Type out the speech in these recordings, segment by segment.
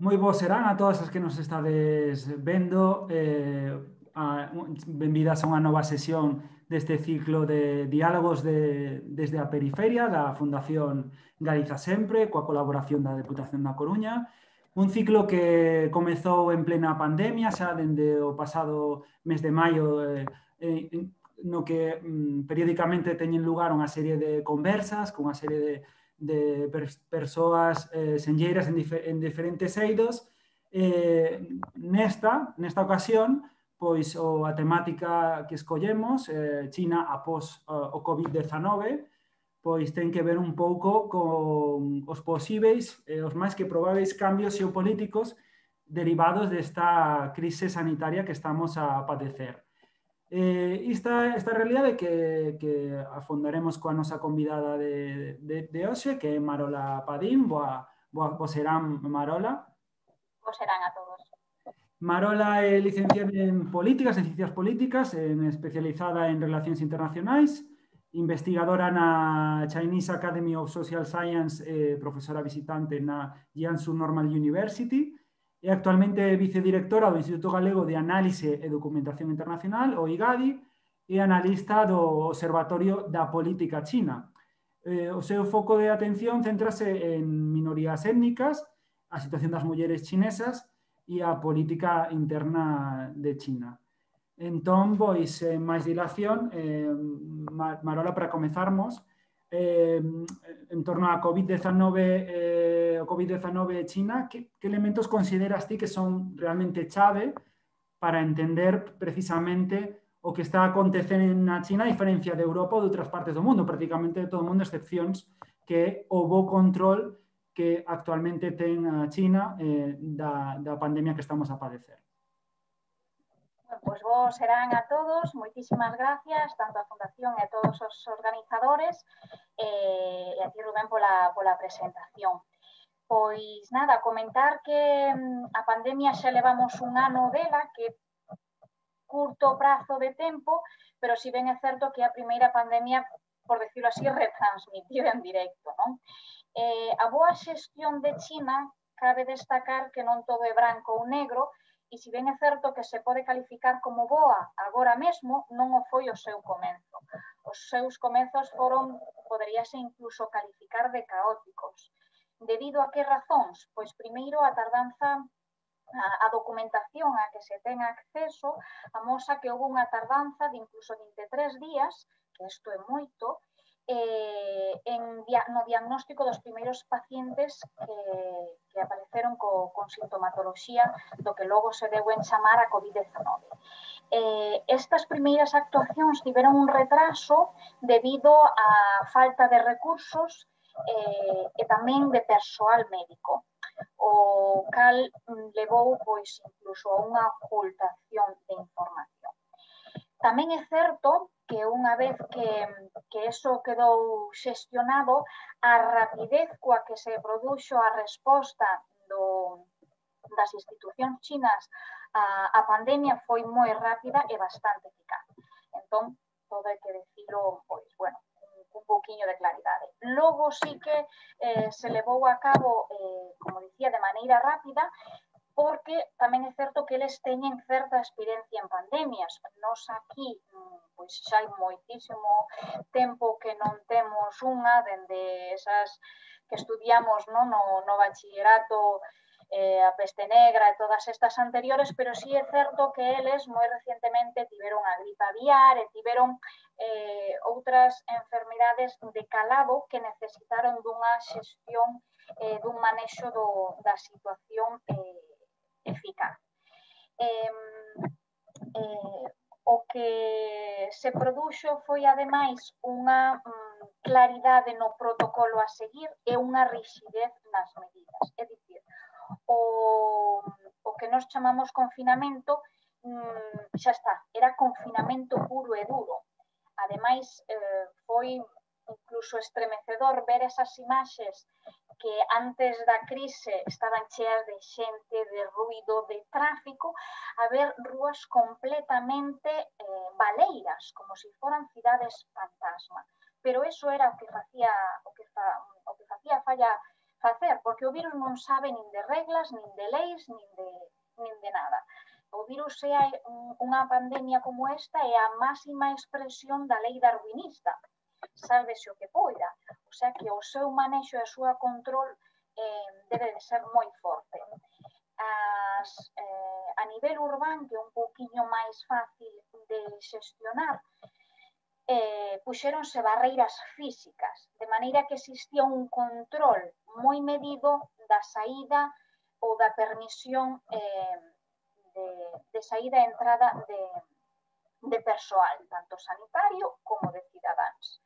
Moi boas serán a todas as que nos estades vendo. Benvidas a unha nova sesión deste ciclo de diálogos desde a periferia da Fundación Galiza Sempre, coa colaboración da Deputación da Coruña. Un ciclo que comezou en plena pandemia, xa dende o pasado mes de maio, no que periódicamente teñen lugar unha serie de conversas con unha serie de persoas senlleiras en diferentes eidos. Nesta ocasión, pois a temática que escollemos, China após o COVID-19, pois ten que ver un pouco con os posíveis os máis que probáveis cambios xeopolíticos derivados desta crise sanitaria que estamos a padecer. Esta realidade que afondaremos coa nosa convidada de hoxe, que é Marola Padín. Boa serán, Marola. Os serán a todos. Marola é licenciada en Políticas, en Ciencias Políticas, especializada en Relacións Internacionais, investigadora na Chinese Academy of Social Science, profesora visitante na Jiangsu Normal University, e actualmente vicedirectora do Instituto Galego de Análise e Documentación Internacional, o IGADI, e analista do Observatorio da Política China. O seu foco de atención centrase en minorías étnicas, a situación das mulleres chinesas e a política interna de China. Entón, pois, máis dilación, Marola, para comezarmos, en torno a COVID-19, o COVID-19 China, que elementos consideras ti que son realmente chave para entender precisamente o que está acontecendo na China a diferencia de Europa ou de outras partes do mundo, prácticamente de todo o mundo, excepcións que o bo control que actualmente ten a China da pandemia que estamos a padecer. Pois vos serán a todos, moitísimas gracias, tanto a Fundación e a todos os organizadores, e a ti, Rubén, pola presentación. Pois nada, comentar que a pandemia xa levamos un ano dela, que curto prazo de tempo, pero si ben é certo que a primeira pandemia, por decirlo así, retransmitiu en directo, non? A boa xestión de China cabe destacar que non todo é branco ou negro, e si ben é certo que se pode calificar como boa agora mesmo, non o foi o seu comenzo. Os seus comezos foron, poderíase incluso calificar de caóticos. Debido a que razóns? Pois primeiro a tardanza, a documentación a que se ten acceso amosa que houve unha tardanza de incluso 23 días, que isto é moito, no diagnóstico dos primeiros pacientes que apareceron con sintomatoloxía do que logo se deu en chamar a COVID-19. Estas primeiras actuacións tiveron un retraso debido á falta de recursos e tamén de persoal médico, o cal levou pois incluso a unha ocultación de información. Tamén é certo que unha vez que eso quedou xestionado, a rapidez coa que se produxo a resposta das institucións chinas a pandemia foi moi rápida e bastante eficaz. Entón, todo hai que decirlo, pois, bueno, un pouquiño de claridade. Logo sí que se levou a cabo, como dicía, de maneira rápida, porque tamén é certo que eles teñen certa experiencia en pandemias. Nos aquí, pois xa hai moitísimo tempo que non temos unha, dende esas que estudiamos no bachillerato, a peste negra e todas estas anteriores, pero sí é certo que eles moi recientemente tiveron a gripe aviar e tiveron outras enfermidades de calado que necesitaron dunha xestión, dun manexo da situación eficaz. O que se produxo foi, ademais, unha claridade no protocolo a seguir e unha rixidez nas medidas. É dicir, o que nós chamamos confinamento xa está, era confinamento puro e duro. Ademais, foi incluso estremecedor ver esas imaxes que antes da crise estaban cheas de xente, de ruido, de tráfico, a ver rúas completamente baleiras, como se foran cidades fantasma. Pero eso era o que facía falla facer, porque o virus non sabe nin de reglas, nin de leis, nin de nada. O virus é unha pandemia como esta é a máxima expresión da lei darwinista. Sálvese o que poida. O sea que o seu manexo e a súa control debe de ser moi forte. A nivel urbán, que é un pouquiño máis fácil de xestionar, puxéronse barreiras físicas, de maneira que existía un control moi medido da saída ou da permisión de saída e entrada de persoal, tanto sanitario como de cidadáns.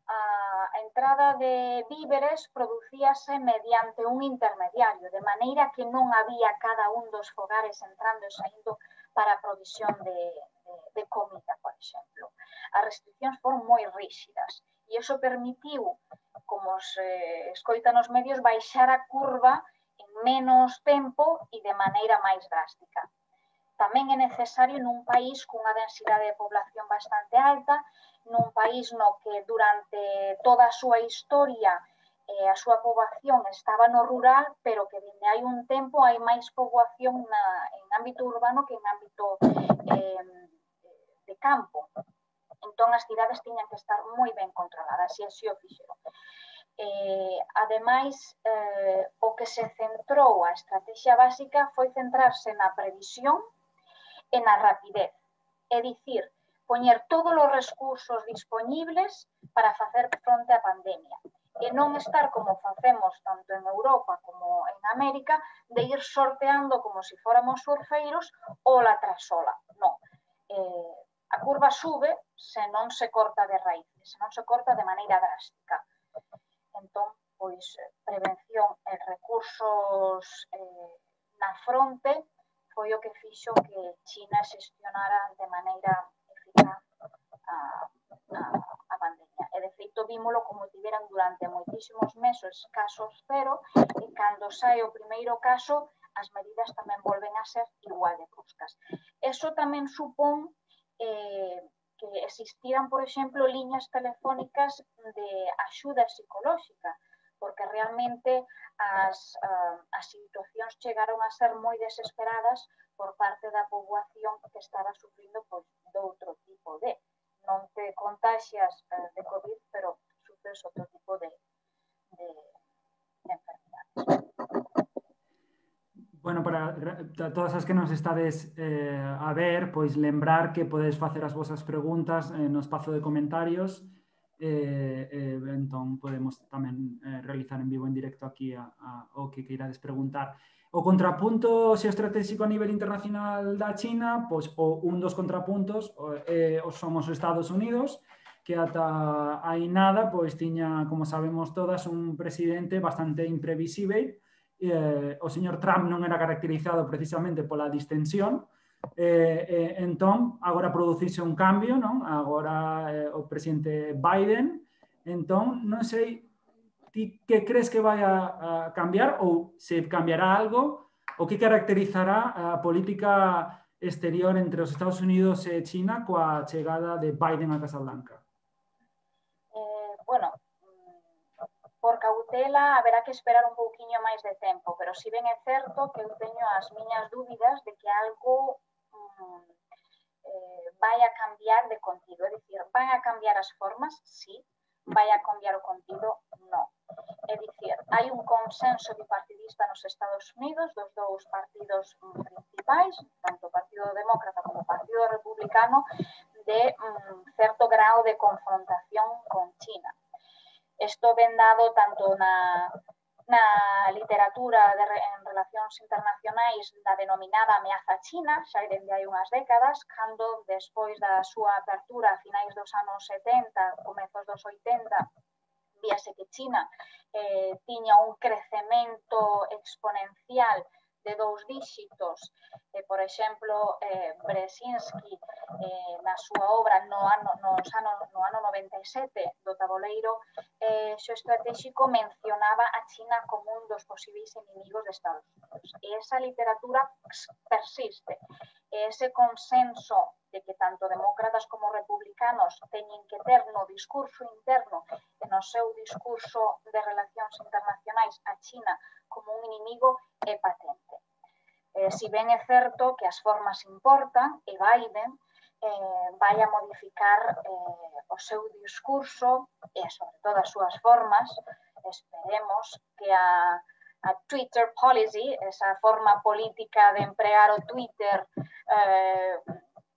A entrada de víveres producíase mediante un intermediario, de maneira que non había cada un dos fogares entrando e saindo para a provisión de comida, por exemplo. As restriccións foron moi rígidas e iso permitiu, como se escoita nos medios, baixar a curva en menos tempo e de maneira máis drástica. Tamén é necesario nun país cunha densidade de población bastante alta, nun país no que durante toda a súa historia a súa poboación estaba no rural, pero que dende hai un tempo hai máis poboación en ámbito urbano que en ámbito de campo. Entón, as cidades tiñan que estar moi ben controladas e así o fixeron. Ademais, o que se centrou, a estrategia básica, foi centrarse na previsión e na rapidez. É dicir, poñer todos os recursos disponibles para facer fronte á pandemia. E non estar como facemos tanto en Europa como en América, de ir sorteando como se fóramos surfeiros ola tras ola. Non. A curva sube se non se corta de raíces, se non se corta de maneira drástica. Entón, pois, prevención e recursos na fronte foi o que fixo que China xestionara de maneira eficaz a pandemia. E, de feito, vímolo como tiveran durante moitísimos meses casos cero e cando sae o primeiro caso, as medidas tamén volven a ser igual de bruscas. Eso tamén supón que existiran, por exemplo, liñas telefónicas de axuda psicolóxica, porque realmente as situacións chegaron a ser moi desesperadas por parte da poboación que estaba sufrindo de outro tipo de. Non te contaxias de COVID, pero sufres outro tipo de enfermedades. Bueno, para todas as que nos estades a ver, pois lembrar que podedes facer as vosas preguntas no espazo de comentarios. Entón podemos tamén realizar en vivo en directo aquí o que queirades preguntar. O contrapunto xeoestratégico a nivel internacional da China, pois un dos contrapuntos son os Estados Unidos, que ata hai nada, pois tiña, como sabemos todas, un presidente bastante imprevisível. O señor Trump non era caracterizado precisamente pola distensión, entón, agora produciuse un cambio, non? Agora o presidente Biden, entón, non sei ti que crees que vai a cambiar ou se cambiará algo, o que caracterizará a política exterior entre os Estados Unidos e China coa chegada de Biden a Casa Blanca? Bueno, por cautela haberá que esperar un pouquiño máis de tempo, pero si ben é certo que eu teño as miñas dúbidas de que algo vai a cambiar de contido. É dicir, van a cambiar as formas? Sí. Vai a cambiar o contido? Non. É dicir, hai un consenso bipartidista nos Estados Unidos dos dous partidos principais, tanto o Partido Demócrata como o Partido Republicano, de certo grau de confrontación con China. Isto ven dado tanto na literatura en relacións internacionais da denominada ameaza china, xa dende hai unhas décadas, cando despois da súa apertura a finais dos anos 70, comezos dos 80, víase que China tiña un crecemento exponencial de 2 díxitos. Por exemplo, Brzezinski, na súa obra no ano 97 do taboleiro xeoestratégico, mencionaba a China como un dos posíveis inimigos de Estados Unidos. E esa literatura persiste. ese consenso de que tanto demócratas como republicanos teñen que ter no discurso interno e no seu discurso de relacións internacionais a China como un inimigo é patente. Si ben é certo que as formas importan e Biden vai a modificar o seu discurso e sobre todo as súas formas, esperemos que a Twitter policy, esa forma política de empregar o Twitter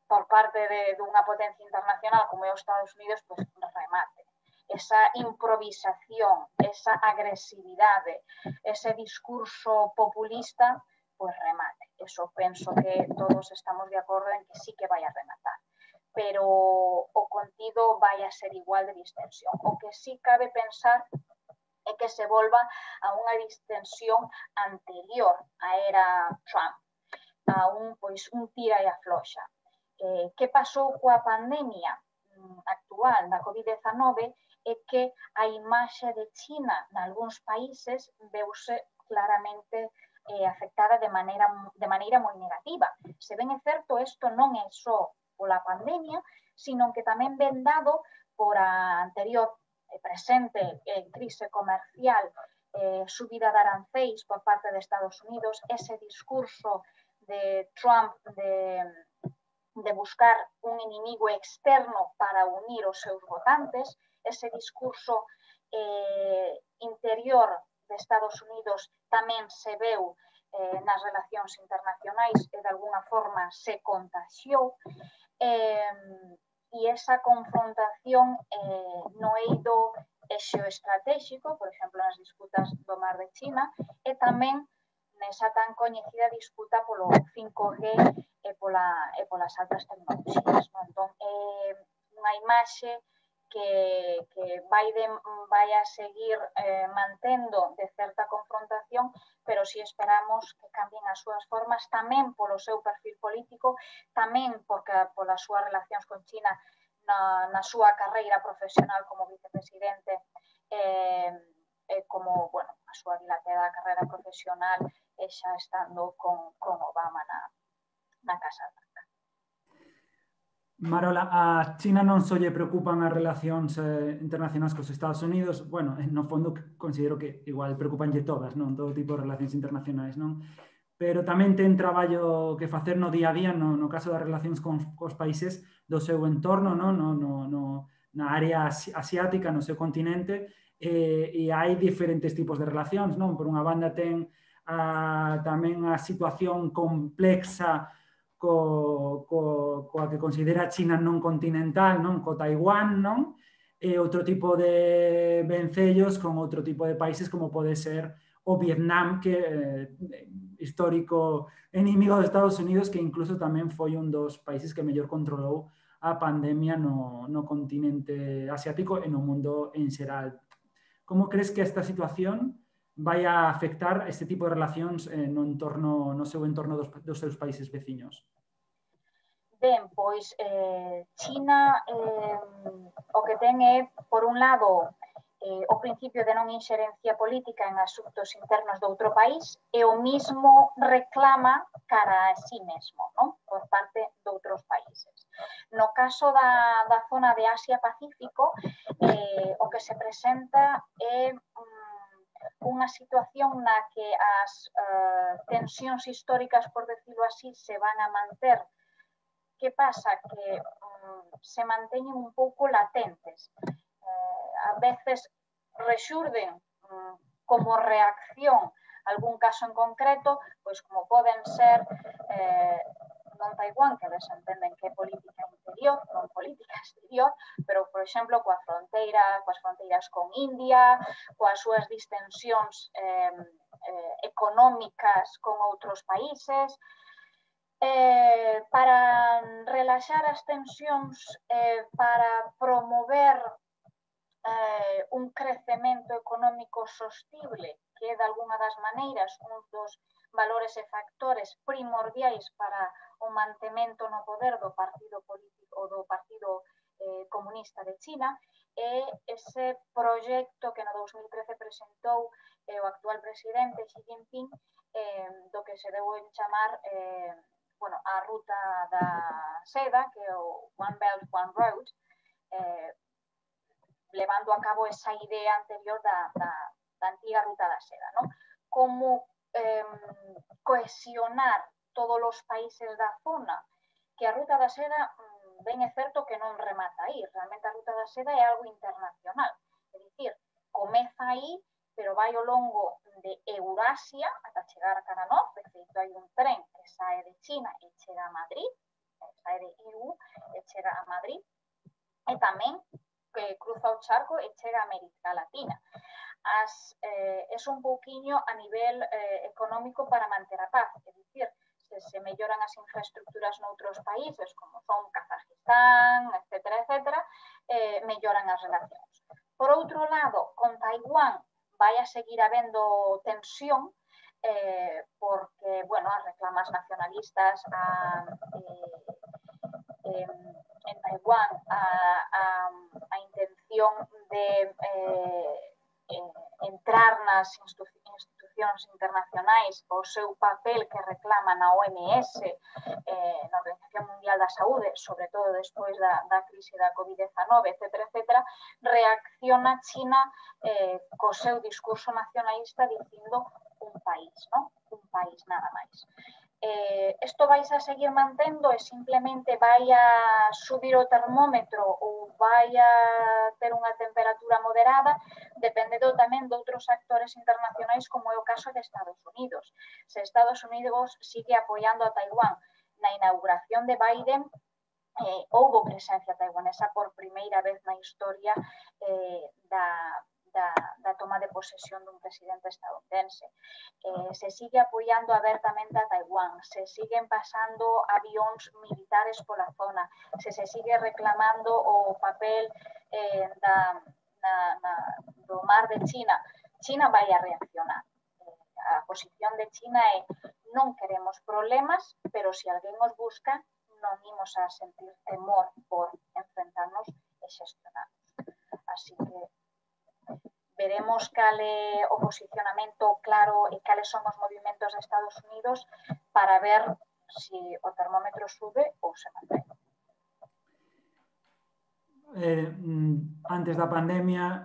por parte dunha potencia internacional como é os Estados Unidos, pois remate. Esa improvisación, esa agresividade, ese discurso populista, pois remate. Eso penso que todos estamos de acordo en que sí que vai a rematar. Pero o contido vai a ser igual de distensión. O que sí cabe pensar é que se volva a unha distensión anterior á era Trump, a un tira e afloxa. Que pasou coa pandemia actual da COVID-19 é que a imaxe de China nalgúns países veuse claramente afectada de maneira moi negativa. Se ben é certo, isto non é só pola pandemia, sino que tamén ven dado por a anterior presente crise comercial, subida de arancéis por parte de Estados Unidos, ese discurso de Trump de buscar un inimigo externo para unir os seus votantes, ese discurso interior de Estados Unidos tamén se veu nas relacións internacionais e de alguna forma se contagiou, e esa confrontación no eido xeoestratégico, por exemplo, nas disputas do Mar de China, e tamén nesa tan coñecida disputa polo 5G e polas altas tecnologías. Entón, é unha imaxe que Biden vai a seguir mantendo de certa confrontación, pero si esperamos que cambien as súas formas tamén polo seu perfil político, tamén porque polas súas relacións con China na súa carreira profesional como vicepresidente como, bueno, a súa dilatada carreira profesional xa estando con Obama na Casa Branca. Marola, a China non só lle preocupan as relacións internacionais cos Estados Unidos, bueno, no fondo considero que igual preocupanlle todas, non? Todo tipo de relacións internacionais, non? Pero tamén ten traballo que facer no día a día, no caso das relacións cos países do seu entorno, non? Na área asiática, no seu continente, e hai diferentes tipos de relacións, non? Por unha banda ten tamén a situación complexa coa que considera China non continental, non? Co Taiwán, non? E outro tipo de vencellos con outro tipo de países como pode ser o Vietnam, que histórico inimigo dos Estados Unidos, que incluso tamén foi un dos países que mellor controlou a pandemia no continente asiático e no mundo en xeral. Como crees que esta situación vai a afectar este tipo de relacións no seu entorno dos seus países veciños? Ben, pois China o que ten é, por un lado, o principio de non inxerencia política en asuntos internos de outro país e o mismo reclama cara a sí mesmo, non? Por parte de outros países. No caso da zona de Asia-Pacífico, o que se presenta é unha situación na que as tensións históricas, por decirlo así, se van a manter. Que pasa? Que se manteñen un pouco latentes. A veces rexurden como reacción a algún caso en concreto, pois como poden ser non Taiwán, que desentenden que é política interior, non política exterior, pero, por exemplo, coas fronteiras con India, coas súas distensións económicas con outros países, para relaxar as tensións, para promover un crecemento económico sostible, que é de alguna das maneiras un dos valores e factores primordiais para o mantemento no poder do partido político ou do Partido Comunista de China, e ese proxecto que no 2013 presentou o actual presidente Xi Jinping, do que se deu en chamar bueno, a ruta da seda, que é o One Belt, One Road, levando a cabo esa idea anterior da antiga ruta da seda, ¿no? Como cohesionar todos os países da zona, que a ruta da seda, ben é certo que non remata aí, realmente a ruta da seda é algo internacional, é dicir, comeza aí, pero vai ao longo de Eurasia ata chegar a cara nós. De feito, hai un tren que sae de China e chega a Madrid, sae de EU e chega a Madrid, e tamén que cruza o charco e chega a América Latina. É un pouquiño a nivel económico para manter a paz, é dicir, se melloran as infraestructuras noutros países, como son Kazajistán, etcétera, etcétera, melloran as relacións. Por outro lado, con Taiwán vai a seguir habendo tensión, porque, bueno, as reclamas nacionalistas en Taiwán, a intención de entrar nas institucións internacionais, o seu papel que reclama na OMS, na Organización Mundial da Saúde, sobre todo despois da crise da COVID-19, etcétera, etcétera, reacciona China co seu discurso nacionalista dicindo un país, ¿no? Un país nada máis. Isto vais a seguir mantendo e simplemente vai a subir o termómetro ou vai a ter unha temperatura moderada, dependendo tamén de outros actores internacionais, como é o caso de Estados Unidos. Se Estados Unidos sigue apoiando a Taiwán na inauguración de Biden, houbo presencia taiwanesa por primeira vez na historia da toma de posesión dun presidente estadounidense. Se sigue apoiando abertamente a Taiwán, se siguen pasando avións militares pola zona, se sigue reclamando o papel do mar de China. China vai a reaccionar. A posición de China é: non queremos problemas, pero se alguén os busca, non imos a sentir temor por enfrentarnos e xestionarnos. Así que veremos cal é o posicionamento claro e cales son os movimentos de Estados Unidos para ver se o termómetro sube ou se mantén. Antes da pandemia,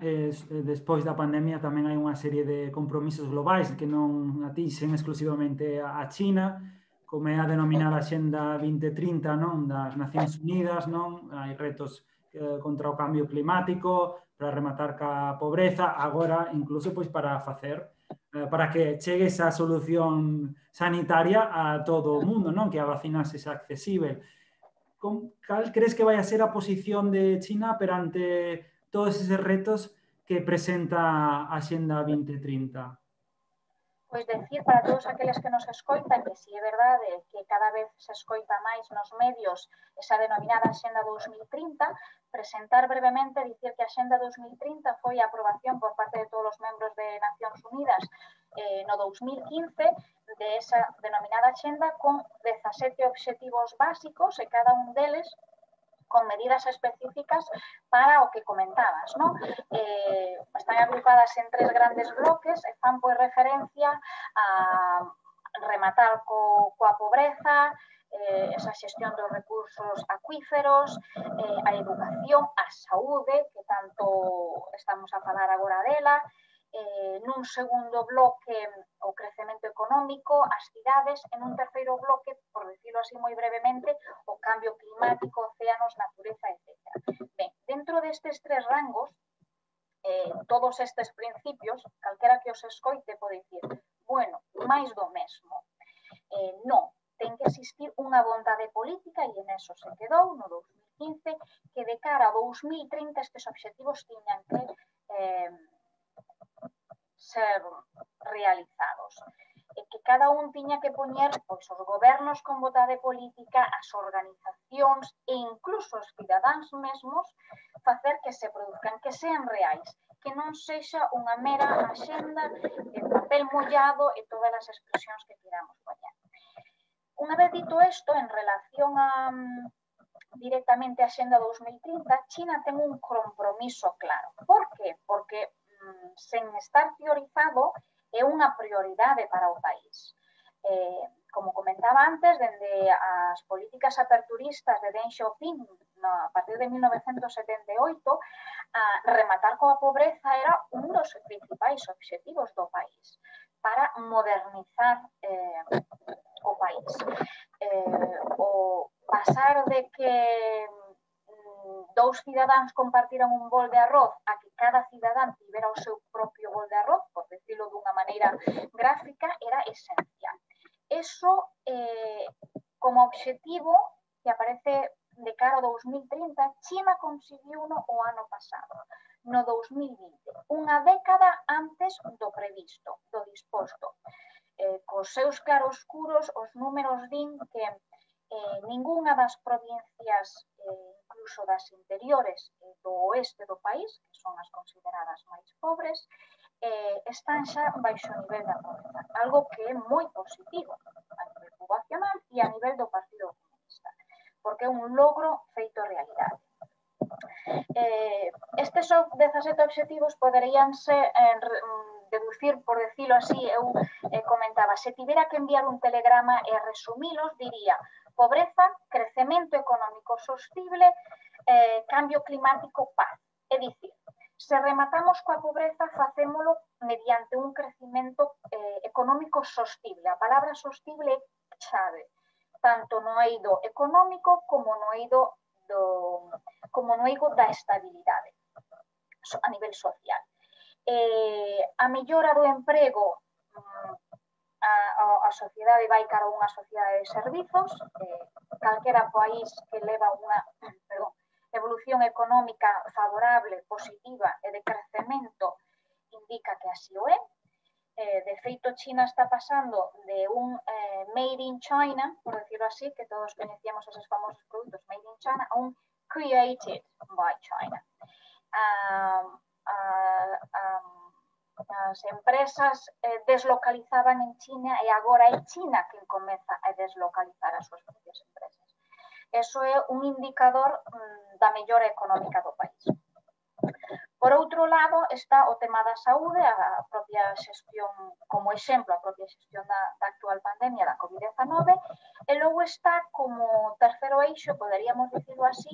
despois da pandemia, tamén hai unha serie de compromisos globais que non atinxen exclusivamente a China, como é a denominada Axenda 2030, non, das Nacións Unidas, non? Hai retos contra o cambio climático, para rematar ca pobreza, agora incluso pois para facer para que chegue esa solución sanitaria a todo o mundo, non? Que a vacina sexa accesible. Cal crees que vai a ser a posición de China perante todos eses retos que presenta a Axenda 2030? Pois decir para todos aqueles que nos escoitan que si é verdade que cada vez se escoita máis nos medios esa denominada Axenda 2030, presentar brevemente, dicir que a Axenda 2030 foi a aprobación por parte de todos os membros de Nacións Unidas no 2015 de esa denominada Axenda con 17 obxectivos básicos e cada un deles con medidas específicas para o que comentabas, ¿no? Están agrupadas en 3 grandes bloques e fan pois referencia a rematar coa pobreza, esa xestión dos recursos acuíferos, a educación, a saúde, que tanto estamos a falar agora dela, nun segundo bloque o crecemento económico, as cidades, en un terceiro bloque, por decirlo así moi brevemente, o cambio climático, océanos, natureza, etc. Ben, dentro destes 3 rangos, todos estes principios, calquera que os escoite pode dicir, bueno, máis do mesmo. Non, ten que existir unha vontade política e en eso se quedou no 2015 que de cara a 2030 estes obxectivos tiñan que ser realizados. E que cada un tiña que poñer pois, os gobernos con vontade política, as organizacións e incluso os cidadáns mesmos facer que se produzcan, que sean reais, que non sexa unha mera axenda de papel mollado e todas as expresións que queramos poñer. Unha vez dito isto, en relación a directamente a Axenda 2030, China ten un compromiso claro. Por qué? Porque sen estar priorizado é unha prioridade para o país. Como comentaba, comentaba antes, dende as políticas aperturistas de Deng Xiaoping a partir de 1978, rematar coa pobreza era un dos principais obxectivos do país para modernizar o país. O pasar de que dous cidadáns compartiran un bol de arroz a que cada cidadán tivera o seu propio bol de arroz, por decirlo dunha maneira gráfica, era esencial. Eso, como obxectivo que aparece de cara ao 2030, China conseguiuno o ano pasado, no 2020, unha década antes do previsto, do disposto. Cos seus claroscuros, os números din que ningunha das provincias, incluso das interiores do oeste do país, que son as consideradas máis pobres, están xa baixo o nivel da pobreza, algo que é moi positivo a nivel poboacional e a nivel do Partido Comunista, porque é un logro feito realidade. Estes 17 obxectivos poderíanse deducir, por decirlo así, eu comentaba, se tivera que enviar un telegrama e resumilos, diría pobreza, crecemento económico sostible, cambio climático, paz. É dicir, se rematamos coa pobreza, facémolo mediante un crecimento económico sostible. A palabra sostible é chave, tanto no eido económico como no eido da estabilidade a nivel social. A mellora do emprego, a sociedade vai cara a unha sociedade de servizos, calquera país que leva unha evolución económica favorable, positiva e de crecemento indica que así o é. De feito, China está pasando de un made in China, por decirlo así, que todos coñecíamos esos famosos produtos made in China, a un created by China. As empresas deslocalizaban en China e agora é China quen comeza a deslocalizar as súas propias empresas. Eso é un indicador da mellora económica do país. Por outro lado, está o tema da saúde, a propia xestión, como exemplo, a propia xestión da actual pandemia da COVID-19, e logo está como terceiro eixo, poderíamos dicirlo así,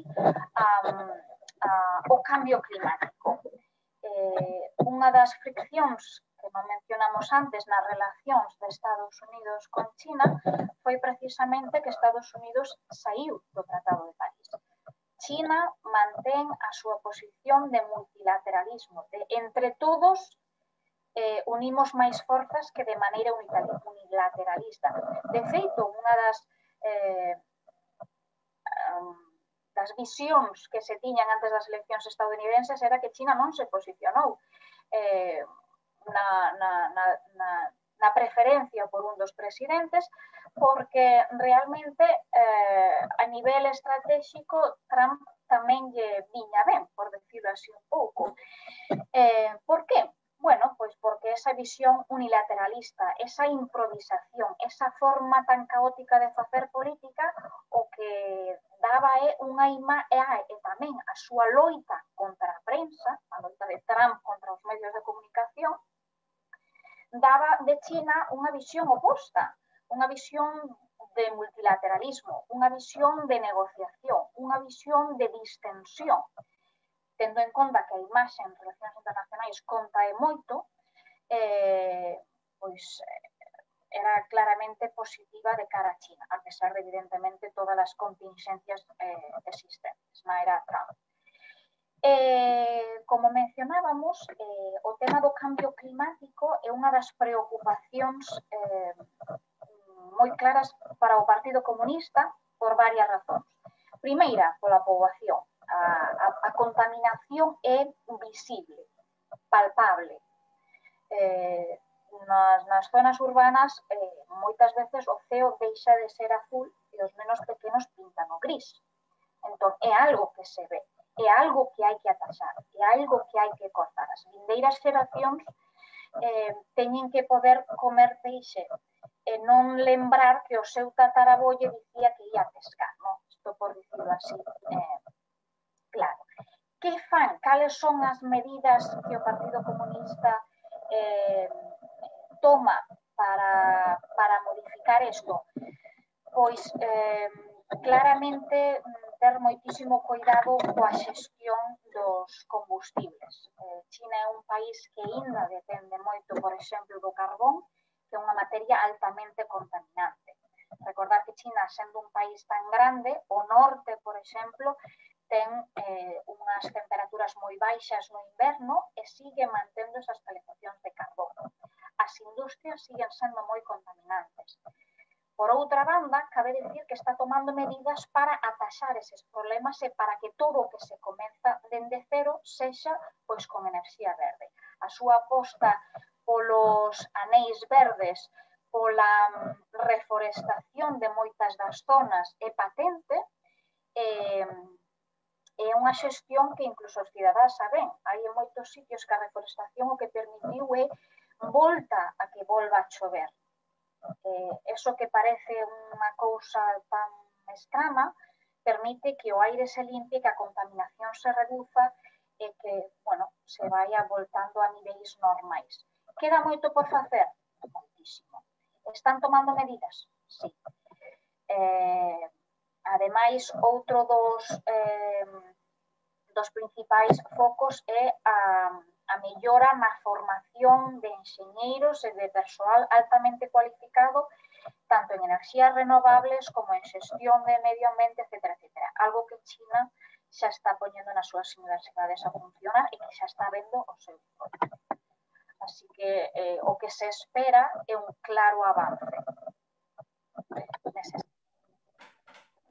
o cambio climático. Unha das friccións que non mencionamos antes nas relacións de Estados Unidos con China foi precisamente que Estados Unidos saiu do Tratado de París. China mantén a súa posición de multilateralismo, de entre todos unimos máis forzas que de maneira unilateralista. De feito, unha das visións que se tiñan antes das eleccións estadounidenses era que China non se posicionou na preferencia por un dos presidentes, porque realmente a nivel estratégico Trump tamén lle viña ben, por decirlo así un pouco. Por que? Bueno, pois porque esa visión unilateralista, esa improvisación, esa forma tan caótica de facer política, o que daba unha e tamén a súa loita contra a prensa, a loita de Trump contra os medios de comunicación, daba de China unha visión oposta, unha visión de multilateralismo, unha visión de negociación, unha visión de distensión, tendo en conta que a imaxe en relacións internacionais conta e moito, pois era claramente positiva de cara a China, a pesar de, evidentemente, todas as contingencias existentes na era Trump. Como mencionábamos, o tema do cambio climático é unha das preocupacións moi claras para o Partido Comunista por varias razóns. Primeira, pola poboación. A contaminación é visible, palpable. Nas zonas urbanas, moitas veces o ceo deixa de ser azul e os nenos pequenos pintan o gris. Entón, é algo que se ve, é algo que hai que ataxar, é algo que hai que cortar. As vindeiras xeracións teñen que poder comer peixe e non lembrar que o seu tatarabó lle dicía que ia pescar, non? Isto por dicirlo así, claro. Que fan? Cales son as medidas que o Partido Comunista toma para modificar isto? Pois, claramente, ter moitísimo cuidado coa xestión dos combustibles. China é un país que ainda depende moito, por exemplo, do carbón, que é unha materia altamente contaminante. Recordar que China, sendo un país tan grande, o norte, por exemplo, ten unhas temperaturas moi baixas no inverno e sigue mantendo esas calefaccións de carbón. As industrias siguen sendo moi contaminantes. Por outra banda, cabe dicir que está tomando medidas para ataxar eses problemas e para que todo o que se comeza dende cero sexa pois con enerxía verde. A súa aposta polos anéis verdes, pola reforestación de moitas das zonas é patente, é unha xestión que incluso os cidadáns saben. Hai en moitos sitios que a reforestación o que permitiu é volta a que volva a chover. Eso que parece unha cousa tan extrema permite que o aire se limpie, que a contaminación se reduza e que, bueno, se vaya voltando a niveis normais. Queda moito por facer? Moitísimo. Están tomando medidas? Sí. Ademais, outro dos principais focos é a mellora na formación de enxeñeiros e de persoal altamente cualificado tanto en enerxías renovables como en xestión de medio ambiente, etc. Algo que China xa está poñendo nas súas universidades a funcionar e que xa está vendo o seu efecto. Así que o que se espera é un claro avance.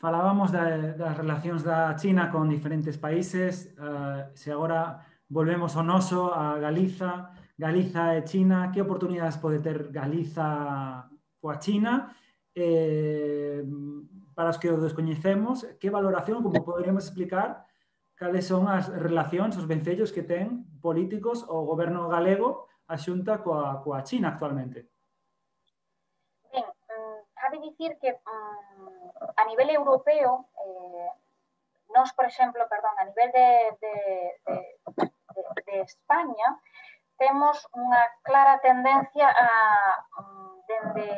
Falábamos das relacións da China con diferentes países, se agora volvemos ao noso, a Galiza e China, que oportunidades pode ter Galiza coa China? Para os que o descoñecemos, que valoración, como poderíamos explicar, cales son as relacións, os vencellos que ten políticos o goberno galego a xunta coa China actualmente? Ben, cabe dicir que a nivel europeo, nos, por exemplo, a nivel de España, temos unha clara tendencia dende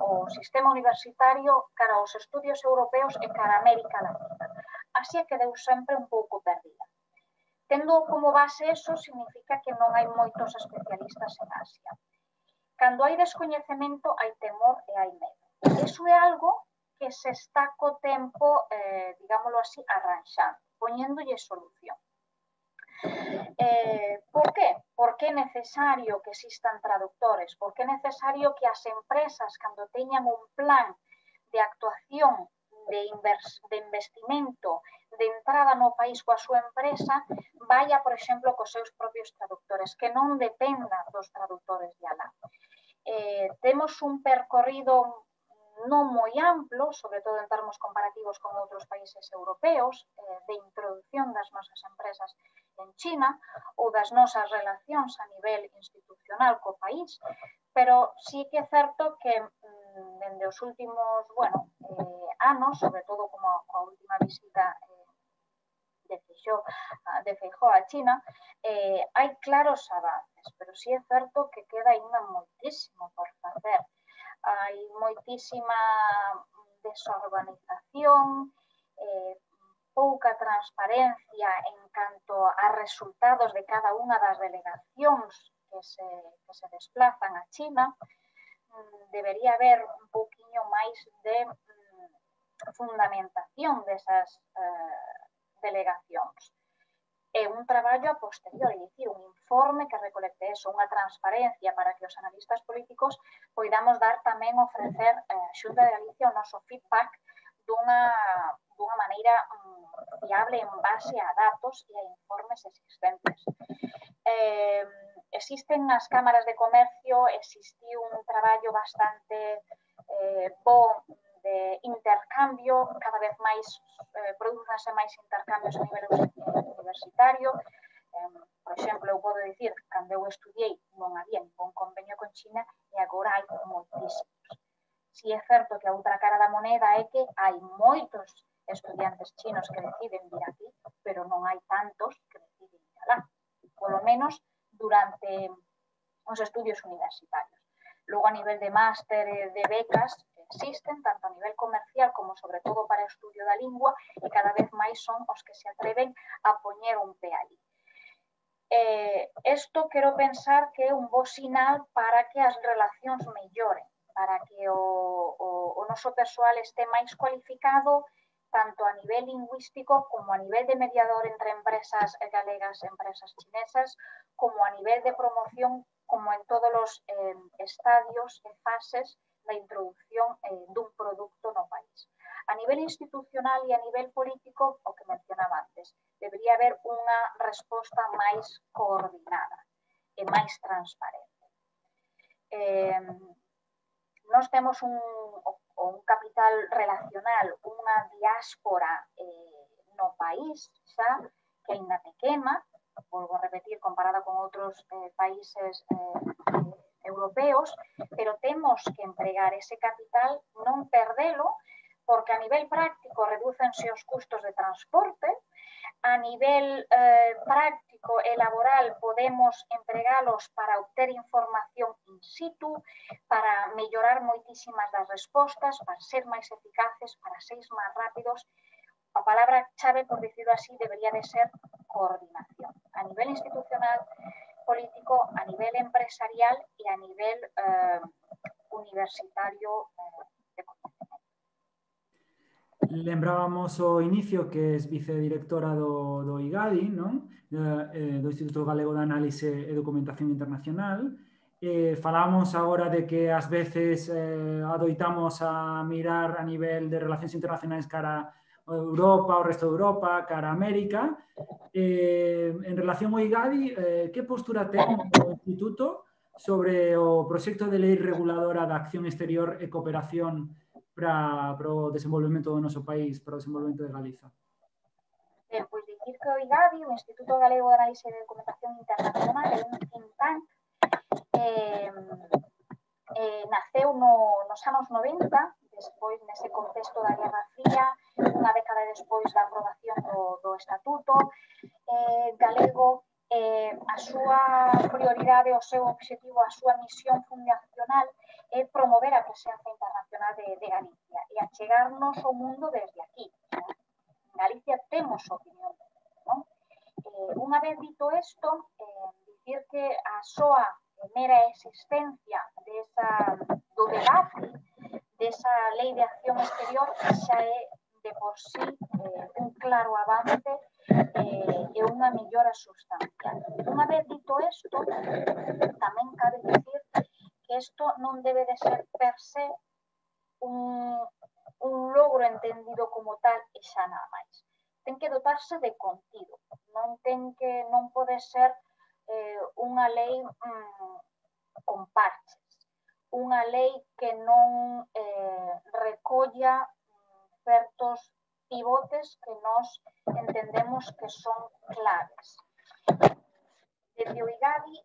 o sistema universitario cara aos estudios europeos e cara a América Latina. Asia quedou sempre un pouco perdida. Tendo como base eso, significa que non hai moitos especialistas en Asia. Cando hai descoñecemento, hai temor e hai medo. Iso é algo que se está co tempo, digámoslo así, arranxando, poñéndolle solución. Por qué? Porque é necesario que existan traductores, porque é necesario que as empresas, cando teñan un plan de actuación, de investimento, de entrada no país coa súa empresa, vaya, por exemplo, cos seus propios traductores, que non dependa dos traductores de alá. Temos un percorrido non moi amplo, sobre todo en termos comparativos con outros países europeos, de introducción das nosas empresas en China ou das nosas relacións a nivel institucional co país, pero sí que é certo que dende os últimos, anos, sobre todo como a última visita de Feijóo a China, hai claros avances, pero sí é certo que queda ainda moitísimo por facer. Hai moitísima desorganización, pouca transparencia en canto a resultados de cada unha das delegacións que se desplazan a China. Debería haber un pouquiño máis de fundamentación desas delegacións. É un traballo a posteriori, é dicir, un informe que recolecte eso, unha transparencia para que os analistas políticos poidamos dar tamén ofrecer a Xunta de Galicia o noso feedback dunha maneira fiable en base a datos e a informes existentes. Existen as cámaras de comercio, existiu un traballo bastante bo de intercambio, cada vez máis prodúcense máis intercambios a nivel universitario. Por exemplo, eu podo dicir, cando eu estudiei non había ningún convenio con China e agora hai moitísimos. Si é certo que a outra cara da moneda é que hai moitos estudiantes chinos que deciden vir aquí, pero non hai tantos que deciden ir alá, polo menos durante os estudios universitarios. Logo, a nivel de máster e de becas, existen tanto a nivel comercial como sobre todo para o estudio da lingua, e cada vez máis son os que se atreven a poñer un pé ali. Isto quero pensar que é un bo sinal para que as relacións melloren, para que o noso persoal este máis cualificado tanto a nivel lingüístico como a nivel de mediador entre empresas galegas e empresas chinesas, como a nivel de promoción, como en todos os estadios e fases da introducción dun produto no país. A nivel institucional e a nivel político, o que mencionaba antes, debería haber unha resposta máis coordinada e máis transparente. Nós temos un capital relacional, unha diáspora no país xa, que aínda pequena, volvo a repetir, comparada con outros países europeos, pero temos que empregar ese capital, non perdelo, porque a nivel práctico redúcense os custos de transporte, a nivel práctico e laboral podemos empregalos para obter información in situ, para mellorar moitísimas das respostas, para ser máis eficaces, para ser máis rápidos. A palabra chave, por dicirlo así, debería de ser coordinación. A nivel institucional, político, a nivel empresarial e a nivel universitario de conocimiento. Lembrábamos ao inicio que es vicedirectora do IGADI, non? Do Instituto Galego de Análise e Documentación Internacional. Falábamos agora de que ás veces adoitamos a mirar a nivel de relacións internacionais cara a Europa, ao resto de Europa, cara a América. En relación ao IGADI, que postura ten o Instituto sobre o proxecto de lei reguladora da acción exterior e cooperación para o desenvolvemento do noso país, para o desenvolvemento de Galiza? Pois dicir que o IGADI, o Instituto Galego de Análise de Documentación Internacional, é un think tank, naceu nos anos 90, despois nese contexto da Guerra Fría, unha década despois da aprobación do Estatuto galego. A súa prioridade, o seu objetivo, a súa misión fundacional é promover a presenza internacional de Galicia e achegarnos ao mundo desde aquí. En Galicia temos opinión, non? Unha vez dito isto, dicir que a súa mera existencia do debate desa lei de acción exterior xa é de por sí un claro avance e unha mellora sustancial. Unha vez dito isto, tamén cabe dicir que isto non debe de ser per se un logro entendido como tal e xa nada máis. Ten que dotarse de contido, non pode ser unha lei con parches, unha lei que non recolla certos pivotes que nós entendemos que son claves. Desde o IGADI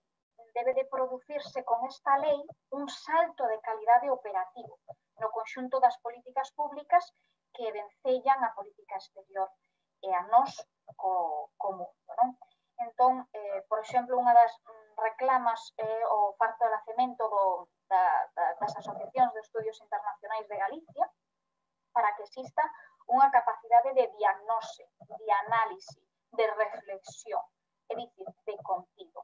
debe de producirse con esta lei un salto de calidade operativo no conxunto das políticas públicas que vencellan a política exterior e a nós co mundo, non? Entón, por exemplo, unha das reclamas é o fortalecemento das asociacións de estudios internacionais de Galicia para que exista unha capacidade de diagnose, de análise, de reflexión, é dicir, de contido,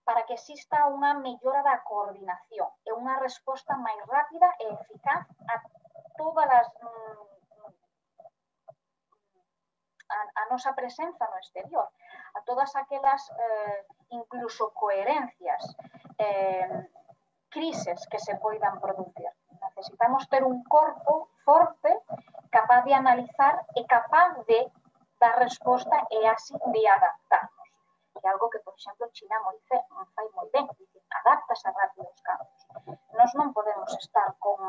para que exista unha mellora da coordinación e unha resposta máis rápida e eficaz a todas as a nosa presenza no exterior, a todas aquelas incluso coherencias, crises que se poidan producir. Necesitamos ter un corpo forte, capaz de analizar e capaz de dar resposta e así de adaptarnos. Que é algo que, por exemplo, China fai moi ben, adaptase rápido aos cambios. Nós non podemos estar con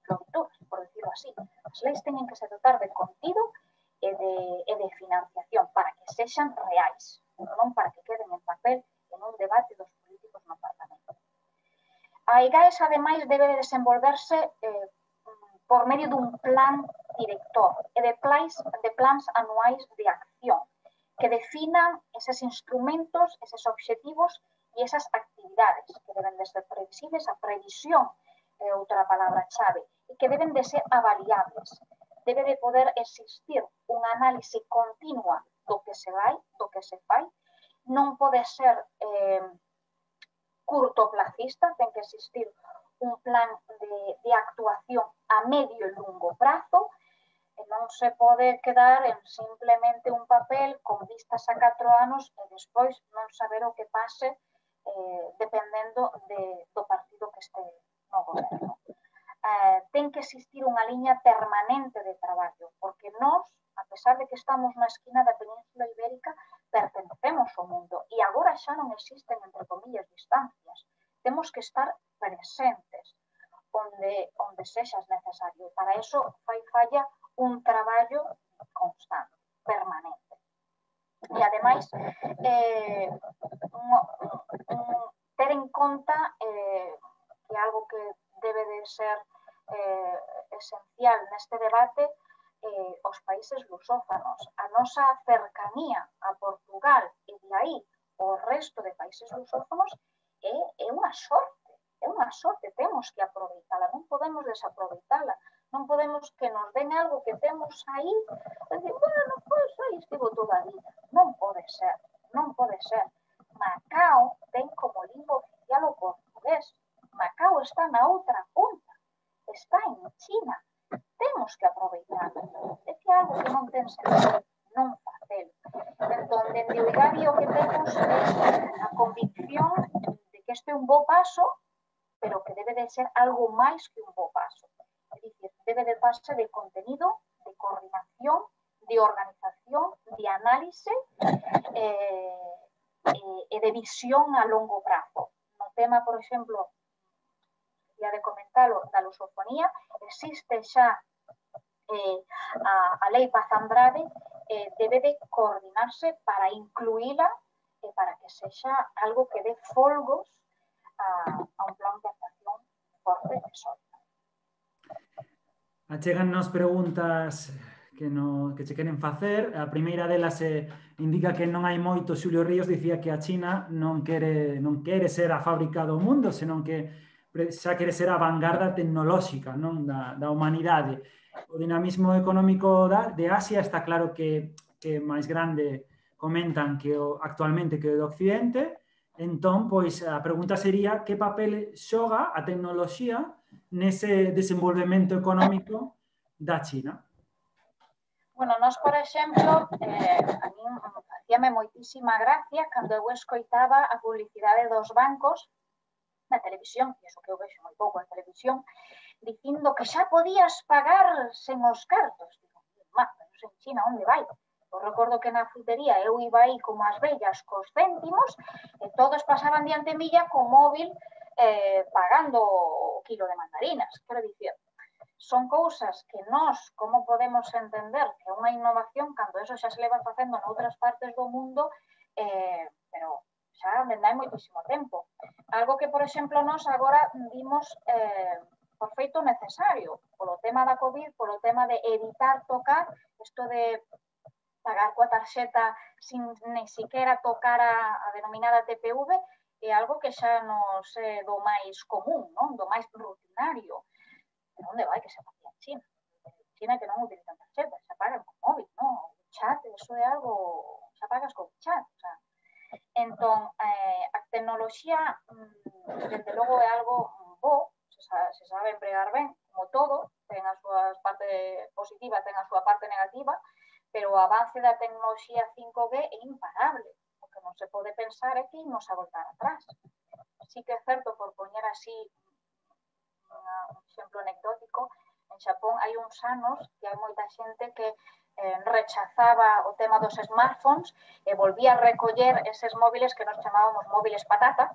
florituras, por decirlo así. As leis teñen que se dotar de contido e de financiación para que sexan reais, non para que queden en papel en un debate dos políticos no Parlamento. A IGAES, ademais, debe desenvolverse por medio dun plan director e de plans anuais de acción que definan eses instrumentos, eses obxectivos e esas actividades que deben de ser previsibles. A previsión é outra palabra chave, e e que deben de ser avaliables. Debe de poder existir unha análise continua do que se vai, do que se fai. Non pode ser curtoplacista, ten que existir un plan de actuación a medio e longo prazo, e non se pode quedar en simplemente un papel con vistas a 4 anos e despois non saber o que pase dependendo do partido que este no goberno. Ten que existir unha liña permanente de traballo, porque nós, a pesar de que estamos na esquina da Península Ibérica, pertenecemos ao mundo e agora xa non existen, entre comillas, distancias. Temos que estar presentes onde sexas necesario. Para eso fai falla un traballo constante, permanente. E, ademais, ter en conta que algo que debe de ser esencial neste debate os países lusófanos. A nosa cercanía a Portugal e de aí o resto de países lusófanos é unha sorte. É unha sorte, temos que aproveitala, non podemos desaproveitala. Non podemos que nos den algo que temos aí e dicir, bueno, pois aí estivo toda a vida. Non pode ser, non pode ser. Macao ten como lingua oficial o portugués. Macao está na outra punta, está en China. Temos que aproveitarlo. É que algo que non ten sentido, non facelo. Entón, dende o IGABI o que temos é a convicción de que este é un bo paso, pero que debe de ser algo máis que un bo paso. É dicir, debe de darse de contenido, de coordinación, de organización, de análise e de visión a longo prazo. No tema, por exemplo, ya de comentalo, da lusofonía, existe xa a Lei Paz Andrade, debe de coordinarse para incluíla e para que sexa algo que dé folgos a un plan de actuación forte e sólido. Achegannos preguntas que che queren facer. A primeira delas indica que non hai moito. Xulio Ríos dicía que a China non quere ser a fábrica do mundo, senón que xa quere ser a vanguarda tecnolóxica, non, da humanidade. O dinamismo económico de Asia está claro que máis grande, comentan que actualmente que o do Occidente. Entón, pois, a pregunta sería que papel xoga a tecnoloxía nese desenvolvemento económico da China? Bueno, nós, por exemplo, a min facíame moitísima gracia cando eu escoitaba a publicidade dos bancos na televisión, e iso que eu vexo moi pouco na televisión, dicindo que xa podías pagar sen os cartos. Digo, pero en China onde vai? Eu recordo que na frutería eu iba aí como as vellas cos céntimos e todos pasaban diante milla co móvil pagando o kilo de mandarinas. Quero dicir, son cousas que nós, como podemos entender que é unha innovación cando eso xa se leva facendo noutras partes do mundo, pero xa dende hai moitísimo tempo. Algo que, por exemplo, nós agora vimos por feito necesario, polo tema da COVID, polo tema de evitar tocar, isto de pagar coa tarxeta sin nem siquiera tocar a denominada TPV, é algo que xa nos é do máis común, non? Do máis rutinario. De onde vai que se facía en China? En China que non utilizan tarxeta, xa pagan con móvil, non? O chat, eso é algo, xa pagas con chat. O sea, entón, a tecnoloxía, desde logo, é algo bo, se sabe empregar ben, como todo, ten a súa parte positiva, ten a súa parte negativa, pero o avance da tecnoloxía 5G é imparable. O que non se pode pensar é que imos a voltar atrás. Sí que é certo, por poñer así un exemplo anecdótico, en Xapón hai uns anos que hai moita xente que rechazaba o tema dos smartphones e volvía a recoller eses móviles que nos chamábamos móviles patata,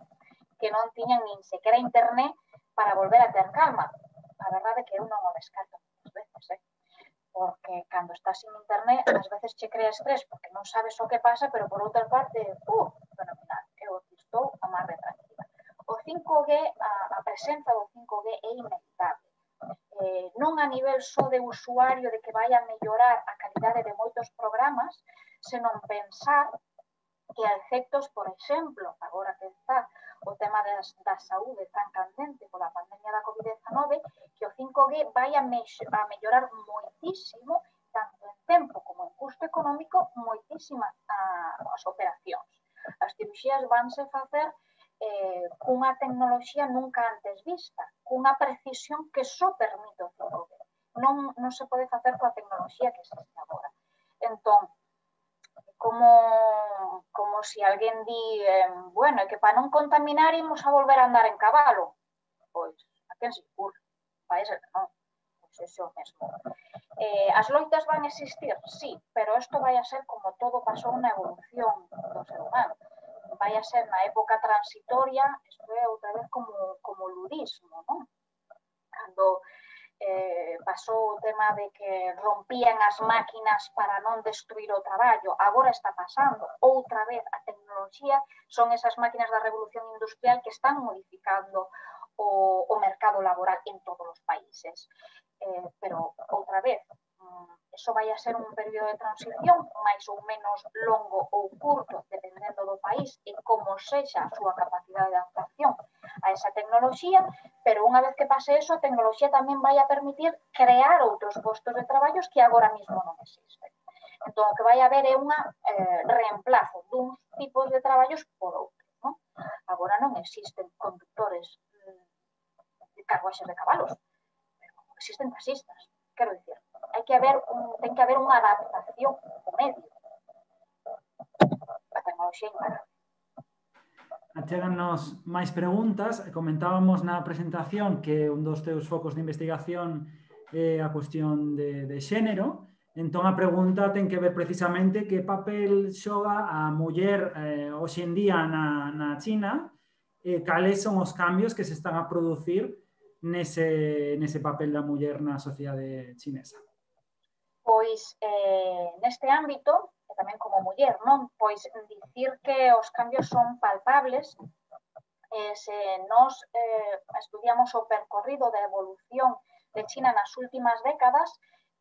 que non tiñan nin sequera internet para volver a ter calma. A verdade é que eu non o descarto moitas veces, porque cando estás sin internet, ás veces che crea estrés porque non sabes o que pasa, pero por outra parte, fenomenal, eu estou a mar de tranquila. O 5G, a presenza do 5G é inevitable. Non a nivel só de usuario de que vai a mellorar a calidade de moitos programas, senón pensar que a efectos, por exemplo, agora que está o tema da saúde tan candente pola pandemia da COVID-19, que o 5G vai a mellorar moitísimo, tanto en tempo como en custo económico, moitísimas as operacións. As cirurxías vanse facer cunha tecnoloxía nunca antes vista, cunha precisión que só permite o 5G. Non se pode facer coa tecnoloxía que existe agora. Entón, como se alguén di, bueno, é que para non contaminar imos a volver a andar en cabalo. Pois, a quen se ocurre? Parece que non. Pois é o mesmo. As loitas van existir, sí, pero isto vai a ser como todo pasou na evolución do ser humano. Vai a ser na época transitoria, isto é outra vez como ludismo, non? Cando pasou o tema de que rompían as máquinas para non destruir o traballo, agora está pasando outra vez a tecnoloxía, son esas máquinas da revolución industrial que están modificando o mercado laboral en todos os países. Pero outra vez, iso vai a ser un período de transición máis ou menos longo ou curto, dependendo do país e como sexa a súa capacidade de adaptación a esa tecnoloxía, pero unha vez que pase eso, a tecnoloxía tamén vai a permitir crear outros postos de traballos que agora mesmo non existen. Entón, o que vai haber é unha reemplazo duns tipos de traballos por outros, non? Agora non existen conductores de carruaxes de cabalos, pero existen taxistas. Quero dicir, ten que haber unha adaptación ao medio. A tecnoloxía imparable. Chegannos máis preguntas. Comentábamos na presentación que un dos teus focos de investigación é a cuestión de xénero. Entón, a pregunta ten que ver precisamente que papel xoga a muller hoxe en día na China, cales son os cambios que se están a producir nese papel da muller na sociedade chinesa. Pois, neste ámbito, e tamén como muller, non? Pois dicir que os cambios son palpables. Se nós estudiamos o percorrido da evolución de China nas últimas décadas,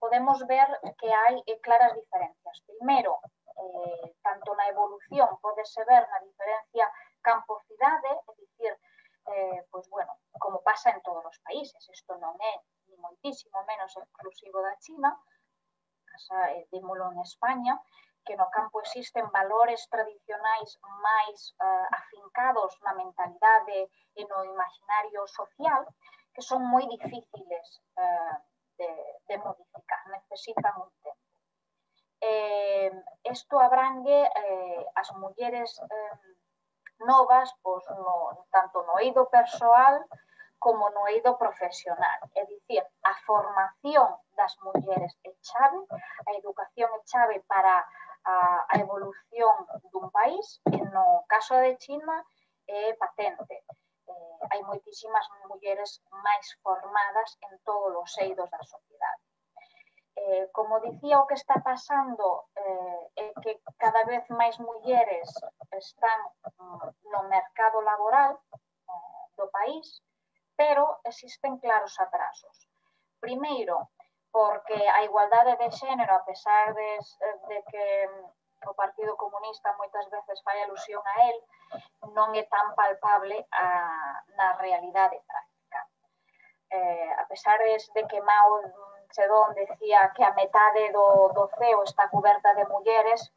podemos ver que hai claras diferencias. Primeiro, tanto na evolución podese ver na diferencia campo-cidade, é dicir, pois, bueno, como pasa en todos os países. Isto non é ni moitísimo menos exclusivo da China, dímolo en España, que no campo existen valores tradicionais máis afincados na mentalidade e no imaginario social que son moi difíciles de modificar, necesitan un tempo. Isto abrangue as mulleres novas, pois, tanto no eido persoal como no eido profesional. É dicir, a formación das mulleres é chave, a educación é chave para a evolución dun país, e no caso de China é patente. Hai moitísimas mulleres máis formadas en todos os eidos da sociedade. Como dicía, o que está pasando é que cada vez máis mulleres están no mercado laboral do país, pero existen claros atrasos. Primeiro, porque a igualdade de xénero, a pesar de que o Partido Comunista moitas veces fai alusión a él, non é tan palpable na realidade práctica. A pesar de que Mao Zedong decía que a metade do ceo está coberta de mulleres,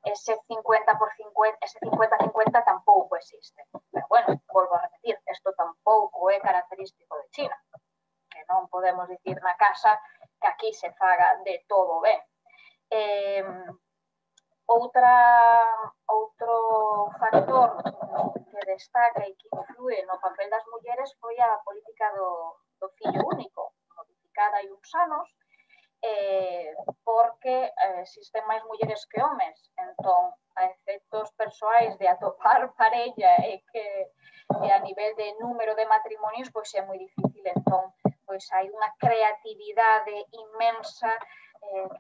ese 50-50 tampouco existe. Pero, bueno, volvo a repetir, isto tampouco é característico de China, que non podemos dicir na casa que aquí se faga de todo ben. Outro factor que destaca e que influe no papel das mulleres foi a política do fillo único, modificada hai uns anos, porque existen máis mulleres que homes. Entón, a efectos persoais de atopar parella e a nivel de número de matrimonios, pois é moi difícil. Entón, pois hai unha creatividade inmensa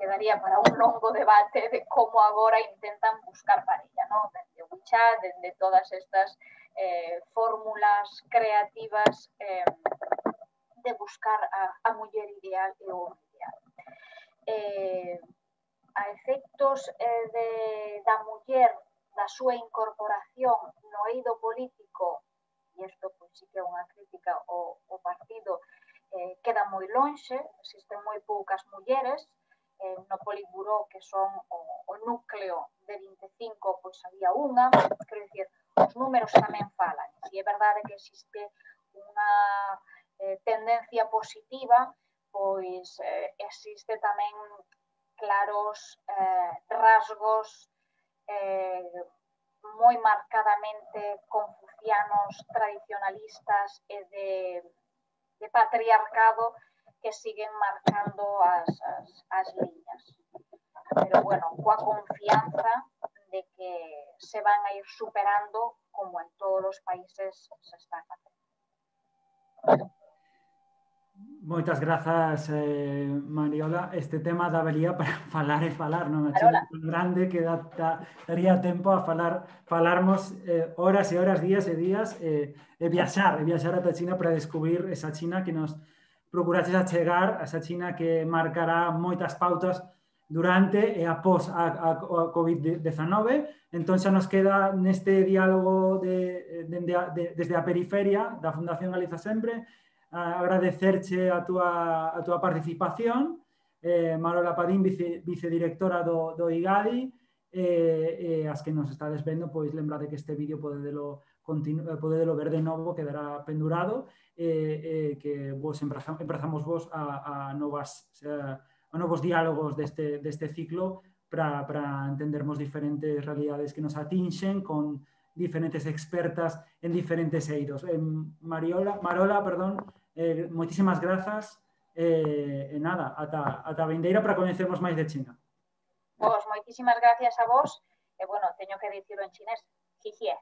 que daría para un longo debate de como agora intentan buscar parella, non? Dende WeChat, dende todas estas fórmulas creativas de buscar a muller ideal e o home ideal. A efectos da muller, da súa incorporación no eido político isto pois, sí que é unha crítica ao partido, queda moi lonxe, existen moi poucas mulleres, no Politburó, que son o núcleo de 25, pois había unha, quero dicir, os números tamén falan, e é verdade que existe unha tendencia positiva, pois existe tamén claros rasgos moi marcadamente confucianos, tradicionalistas e de patriarcado que siguen marcando as liñas. Pero, bueno, coa confianza de que se van a ir superando como en todos os países se está facendo. Moitas grazas, Mariola. Este tema dabería para falar e falar, non? A China é tan grande que daría tempo a falarmos horas e horas, días e días, e viaxar ata China para descubrir esa China que nos procuraches achegar, esa China que marcará moitas pautas durante e após a COVID-19. Entón xa nos queda neste diálogo desde a periferia da Fundación Galiza Sempre agradecerche a túa participación, Marola Padín, vicedirectora do IGADI, e as que nos estades vendo, pois lembrade que este vídeo podedelo ver de novo, quedará pendurado, que vos emprazamos vos a novos diálogos deste ciclo para entendermos diferentes realidades que nos atinxen con diferentes expertas en diferentes eidos. Marola, perdón, moitísimas grazas e nada, ata a vindeira para coñecermos máis de China. Moitísimas gracias a vos e, bueno, teño que dicirlo en chinés. Xixie.